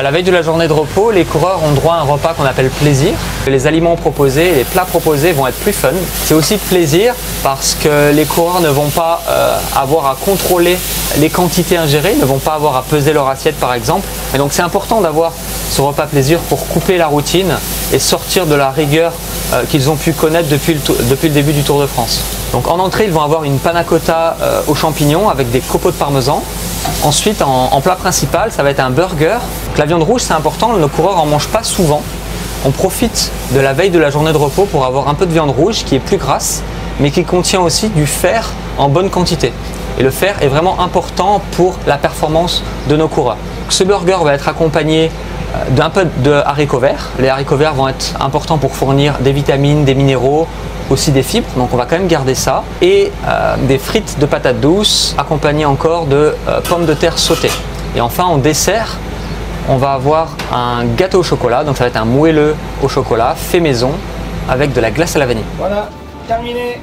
la veille de la journée de repos, les coureurs ont droit à un repas qu'on appelle plaisir. Les aliments proposés, les plats proposés vont être plus fun. C'est aussi plaisir parce que les coureurs ne vont pas avoir à contrôler les quantités ingérées, ne vont pas avoir à peser leur assiette par exemple. Et donc c'est important d'avoir ce repas plaisir pour couper la routine et sortir de la rigueur qu'ils ont pu connaître depuis le début du Tour de France. Donc en entrée, ils vont avoir une panna cotta aux champignons avec des copeaux de parmesan. Ensuite, en plat principal, ça va être un burger. Donc, la viande rouge, c'est important, nos coureurs n'en mangent pas souvent. On profite de la veille de la journée de repos pour avoir un peu de viande rouge qui est plus grasse, mais qui contient aussi du fer en bonne quantité. Et le fer est vraiment important pour la performance de nos coureurs. Donc, ce burger va être accompagné d'un peu de haricots verts. Les haricots verts vont être importants pour fournir des vitamines, des minéraux, aussi des fibres, donc on va quand même garder ça. Et des frites de patates douces accompagnées encore de pommes de terre sautées. Et enfin en dessert, on va avoir un gâteau au chocolat, donc ça va être un moelleux au chocolat fait maison avec de la glace à la vanille. Voilà, terminé.